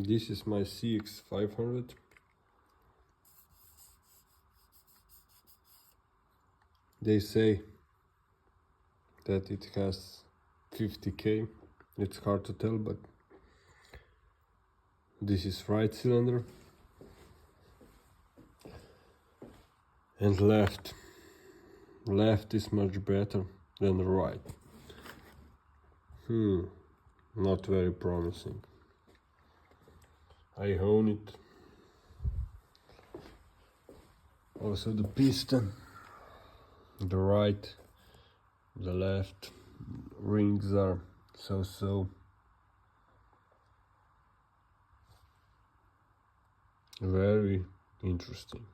This is my cx500. They say that it has 50k. It's hard to tell, but this is right cylinder and left is much better than the right. Not very promising. I own it. Also the piston, the right, the left rings are so. Very interesting.